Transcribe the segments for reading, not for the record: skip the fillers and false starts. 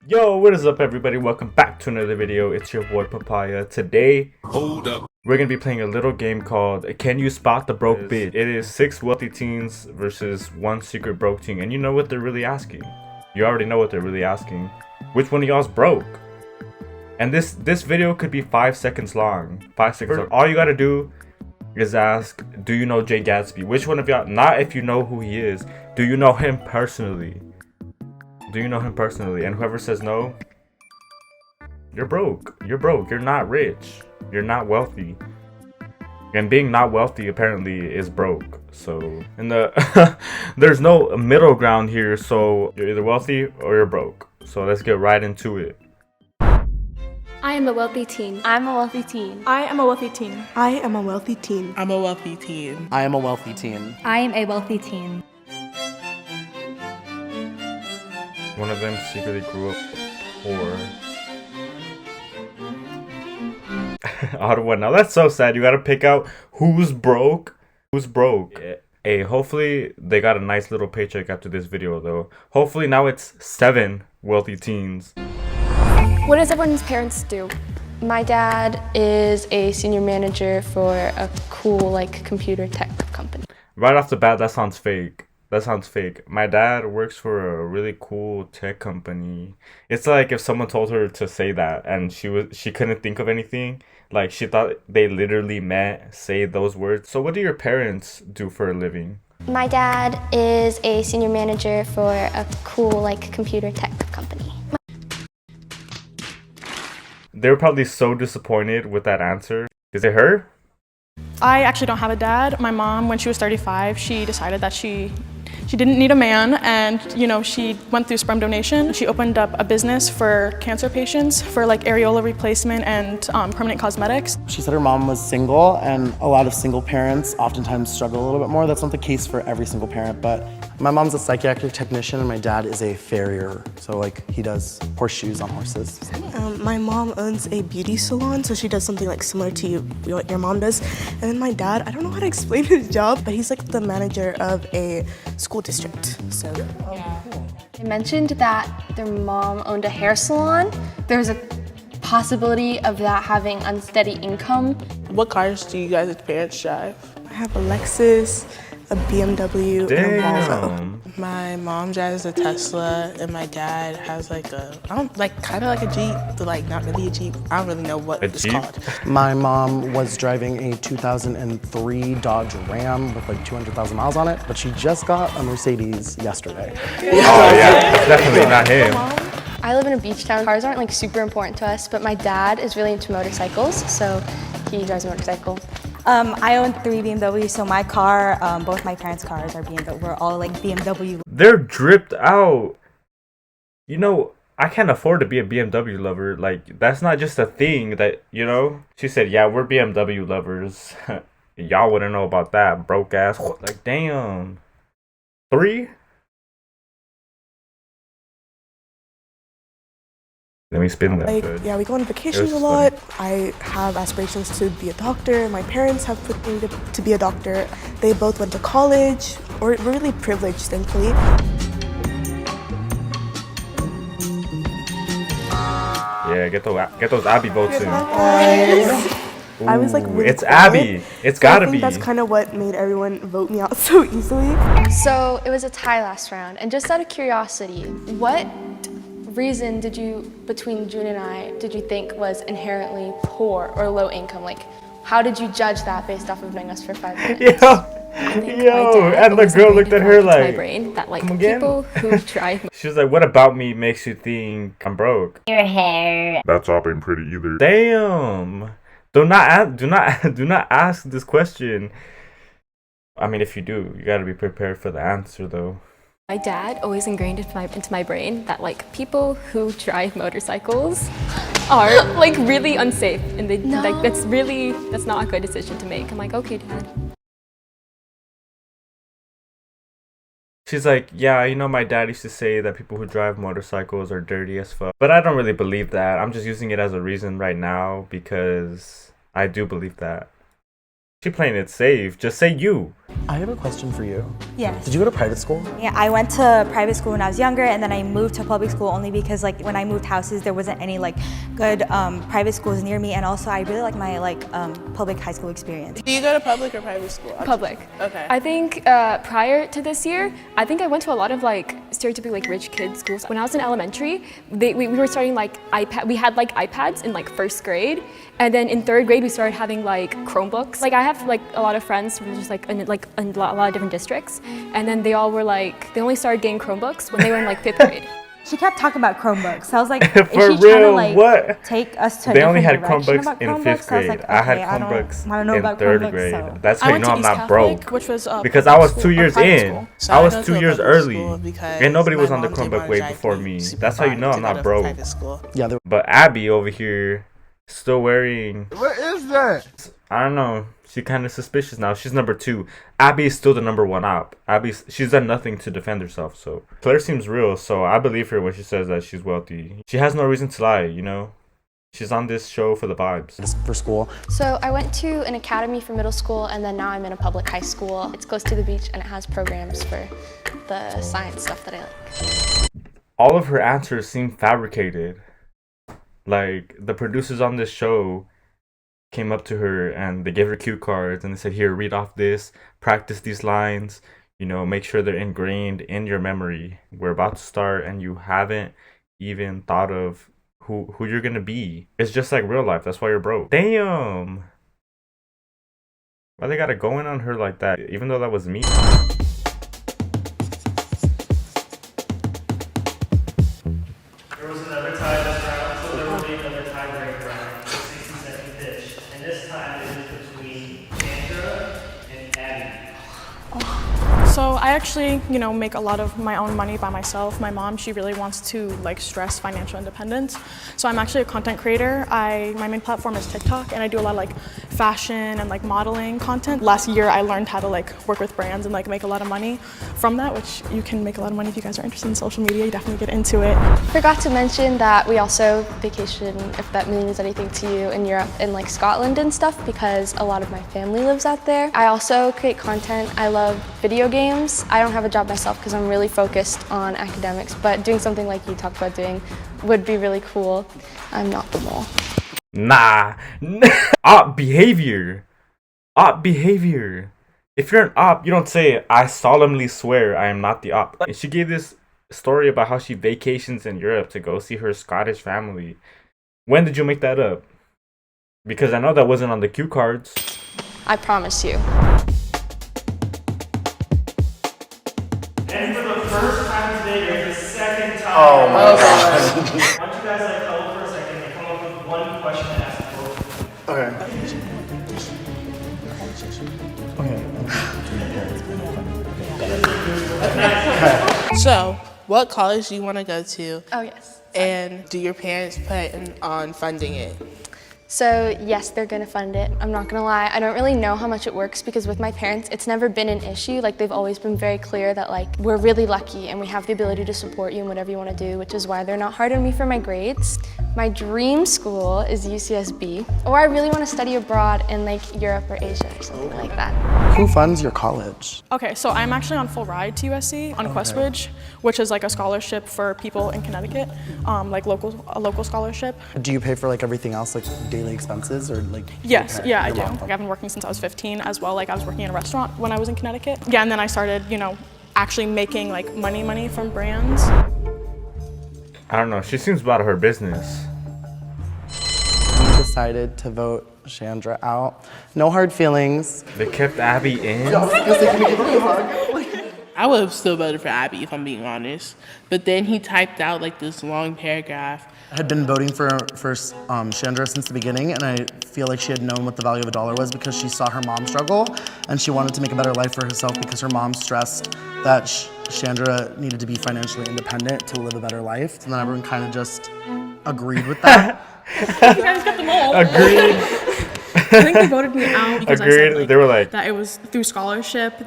Yo, what is up everybody? Welcome back to another video. It's your boy Papaya. Today, Hold up. we're gonna be playing a little game called Can You Spot the Broke Bitch? It is 6 wealthy teens versus 1 secret broke teen. And you know what they're really asking. You already know what they're really asking. Which one of y'all's broke? And this video could be 5 seconds long. 5 seconds long. All you gotta do is ask, do you know Jay Gatsby? Which one of y'all, not if you know who he is, do you know him personally? Do you know him personally? And whoever says no, you're broke. You're broke. You're not rich. You're not wealthy. And being not wealthy apparently is broke. So, and there's no middle ground here. So you're either wealthy or you're broke. So let's get right into it. I am a wealthy teen. I'm a wealthy teen. I am a wealthy teen. I am a wealthy teen. I'm a wealthy teen. I am a wealthy teen. I am a wealthy teen. One of them secretly grew up poor. Ottawa. Now that's so sad. You gotta pick out who's broke. Who's broke. Yeah. Hey, hopefully they got a nice little paycheck after this video though. Hopefully now it's 7 wealthy teens. What does everyone's parents do? My dad is a senior manager for a cool, computer tech company. Right off the bat, that sounds fake. That sounds fake. My dad works for a really cool tech company. It's like if someone told her to say that and she couldn't think of anything. Like she thought they literally meant say those words. So what do your parents do for a living? My dad is a senior manager for a cool, computer tech company. They were probably so disappointed with that answer. Is it her? I actually don't have a dad. My mom, when she was 35, she decided that she didn't need a man, and she went through sperm donation. She opened up a business for cancer patients for areola replacement and permanent cosmetics. She said her mom was single, and a lot of single parents oftentimes struggle a little bit more. That's not the case for every single parent, but my mom's a psychiatric technician and my dad is a farrier. So he does horseshoes on horses. My mom owns a beauty salon, so she does something similar to what your mom does. And then my dad, I don't know how to explain his job, but he's the manager of a school district. So They mentioned that their mom owned a hair salon. There's a possibility of that having unsteady income. What cars do you guys' parents drive? I have a Lexus, a BMW, and a Volvo. Damn. My mom drives a Tesla, and my dad has kind of like a Jeep, but not really a Jeep. I don't really know what A it's Jeep? called. My mom was driving a 2003 Dodge Ram with 200,000 miles on it, but she just got a Mercedes yesterday. Oh yeah, it's definitely not him. I live in a beach town. Cars aren't super important to us, but my dad is really into motorcycles, so he drives a motorcycle. I own 3 BMWs, so my car, both my parents' cars are BMW. We're all BMW. They're dripped out. I can't afford to be a BMW lover. That's not just a thing that, She said, yeah, we're BMW lovers. Y'all wouldn't know about that, broke ass. Damn. 3? Let me spin that. yeah, we go on vacations a lot. I have aspirations to be a doctor. My parents have put me to be a doctor. They both went to college. We're really privileged, thankfully. Yeah, get those Abby votes in. I was really It's quiet, Abby. It's so gotta I think be. that's kind of what made everyone vote me out so easily. So it was a tie last round, and just out of curiosity, what reason between June and I, did you think was inherently poor or low income? How did you judge that based off of knowing us for 5 minutes? Yo, and the girl looked at her My brain that come again? people who drive. She was like, what about me makes you think I'm broke? Your hair. That's not been pretty either. Damn. Do not ask this question. I mean, if you do, you gotta be prepared for the answer though. My dad always ingrained into my brain that people who drive motorcycles are really unsafe, and that's not a good decision to make. I'm like, okay, Dad. She's like, yeah, my dad used to say that people who drive motorcycles are dirty as fuck. But I don't really believe that. I'm just using it as a reason right now because I do believe that. She playing it safe. Just say you. I have a question for you. Yes. Did you go to private school? Yeah, I went to private school when I was younger, and then I moved to public school only because like when I moved houses, there wasn't any like good private schools near me, and also I really like my public high school experience. Do you go to public or private school? Public. Okay. I think prior to this year, I think I went to a lot of like stereotypically like rich kid schools. When I was in elementary, we were starting like iPad. We had like iPads in like first grade, and then in third grade we started having like Chromebooks. Like I have like a lot of friends from just like in a lot of different districts, and then they all were like they only started getting Chromebooks when they were in like fifth grade. She kept talking about Chromebooks. I was like, For is she trying to real, like what? take us to They a only had different direction Chromebooks about in Chromebooks? fifth So I was grade. like, I had okay, I Chromebooks don't know in about third Chromebooks, grade. so. That's I how you went know to I'm East not Catholic, broke. which was Because public I was school, 2 or years private in. school. So I was go 2 to a years public early. school because And nobody my was on the mom didn't Chromebook wanna way drive before me me. super That's how you far know to I'm go not to broke. private school. Yeah, But Abby over here, still wearing. What is that? I don't know. She kind of suspicious now. She's number 2. Abby is still the number 1 op. She's done nothing to defend herself. So Claire seems real. So I believe her when she says that she's wealthy. She has no reason to lie. You know, she's on this show for the vibes. for school. So I went to an academy for middle school, and then now I'm in a public high school. It's close to the beach, and it has programs for the science stuff that I like. All of her answers seem fabricated. Like the producers on this show came up to her and they gave her cue cards and they said, "Here, read off this, practice these lines, you know, make sure they're ingrained in your memory. We're about to start and you haven't even thought of who you're gonna be." It's just like real life. That's why you're broke. Damn. Why they gotta go in on her like that, even though that was me? There was another tie this round, so there will be another tiebreaker round, a 60-second pitch. And this time it is between Sandra and Abby. So I actually, make a lot of my own money by myself. My mom, she really wants to stress financial independence. So I'm actually a content creator. My main platform is TikTok, and I do a lot of fashion and modeling content. Last year I learned how to work with brands and make a lot of money from that, which you can make a lot of money if you guys are interested in social media. You definitely get into it. Forgot to mention that we also vacation, if that means anything to you, in Europe and Scotland and stuff, because a lot of my family lives out there. I also create content. I love video games. I don't have a job myself because I'm really focused on academics, but doing something like you talked about doing would be really cool. I'm not the mole. Nah. Op behavior. Op behavior. If you're an op, you don't say, "I solemnly swear I am not the op." And she gave this story about how she vacations in Europe to go see her Scottish family. When did you make that up? Because I know that wasn't on the cue cards. I promise you. And for the first time today, there's a second tie. Oh my god. I want you guys to hold for a second and come up with one question to ask both of them. Okay. So, what college do you want to go to? Oh, yes. And do your parents plan on funding it? So yes, they're gonna fund it. I'm not gonna lie, I don't really know how much it works because with my parents, it's never been an issue. They've always been very clear that we're really lucky and we have the ability to support you in whatever you wanna do, which is why they're not hard on me for my grades. My dream school is UCSB, or I really wanna study abroad in Europe or Asia or something like that. Who funds your college? Okay, so I'm actually on full ride to USC on Questbridge, which is a scholarship for people in Connecticut, a local scholarship. Do you pay for everything else, daily expenses, or Yes, your yeah, I your do. mom? I've been working since I was 15 as well. I was working in a restaurant when I was in Connecticut. Yeah, and then I started, actually making money from brands. I don't know. She seems about her business. We decided to vote Chandra out. No hard feelings. They kept Abby in. I would have still voted for Abby if I'm being honest. But then he typed out this long paragraph. I had been voting for Chandra since the beginning, and I feel like she had known what the value of a dollar was because she saw her mom struggle, and she wanted to make a better life for herself because her mom stressed that Chandra needed to be financially independent to live a better life. And then everyone kind of just agreed with that. You guys got them all. Agreed. I think they voted me out because I Agreed. said They were like, that it was through scholarship.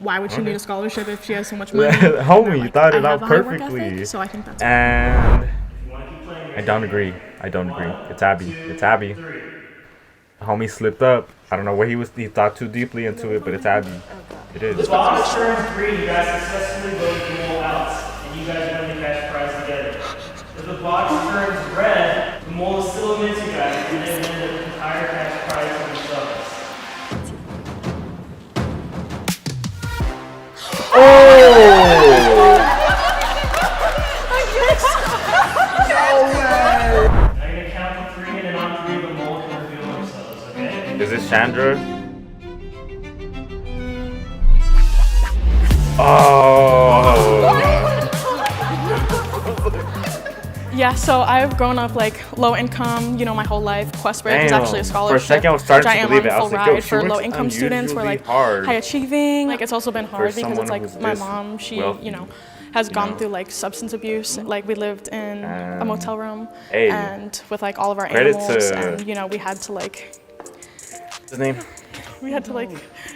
Why would she need a scholarship if she has so much money? homie, you thought it I out have a high work perfectly. ethic, so I think that's And I don't agree. It's Abby. It's Abby. Homie slipped up. I don't know what he thought too deeply into it, but it's Abby. It is. The box turns green, you guys successfully voted the mole out, and you guys win the cash prize together. If the box turns red, the mole still admits you guys, and they win the entire cash prize for themselves. Oh! I'm gonna count to 3, and then on 3 the mole can reveal themselves, okay? Is this Chandra? Oh! Yeah, so I've grown up like low income, you know, my whole life. Questbreak was actually a scholarship. For a second, I was starting which to am believe on it. I full was like, yo, ride she for works low income students. We're like hard. high achieving. Like it's also been hard because someone it's like who's my this mom, she, wealthy, you know, has gone know? through like substance abuse. Like we lived in a motel room Hey, and with like all of our credit animals, to- and you know, we had to like, What's his name? we had to like,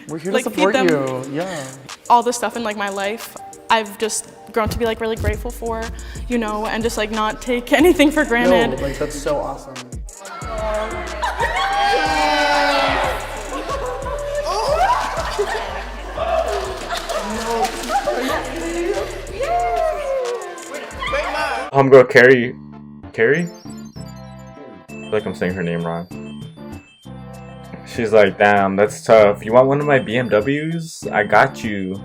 We're here like, to feed support them. you. Yeah. all this stuff in like my life. I've just grown to be like really grateful for, you know, and just like not take anything for granted. No, like that's so awesome. Homegirl Carrie. Carrie? I feel like I'm saying her name wrong. She's like, damn, that's tough. You want one of my BMWs? I got you.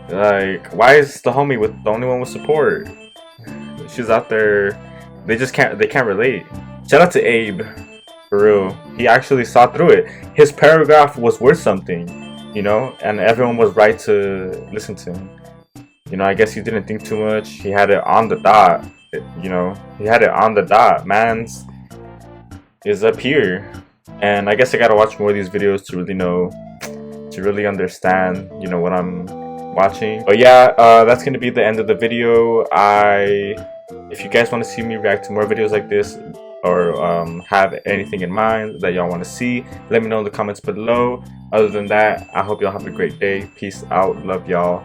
Like, why is the homie with the only one with support? She's out there. They can't relate. Shout out to Abe. For real. He actually saw through it. His paragraph was worth something, you know, and everyone was right to listen to him. You know, I guess he didn't think too much. He had it on the dot. You know, he had it on the dot. Man's is up here. And I guess I gotta watch more of these videos to really know, to really understand, you know, what I'm watching. But yeah, that's gonna be the end of the video. If you guys want to see me react to more videos like this, or have anything in mind that y'all want to see, let me know in the comments below. Other than that, I hope y'all have a great day. Peace out. Love y'all.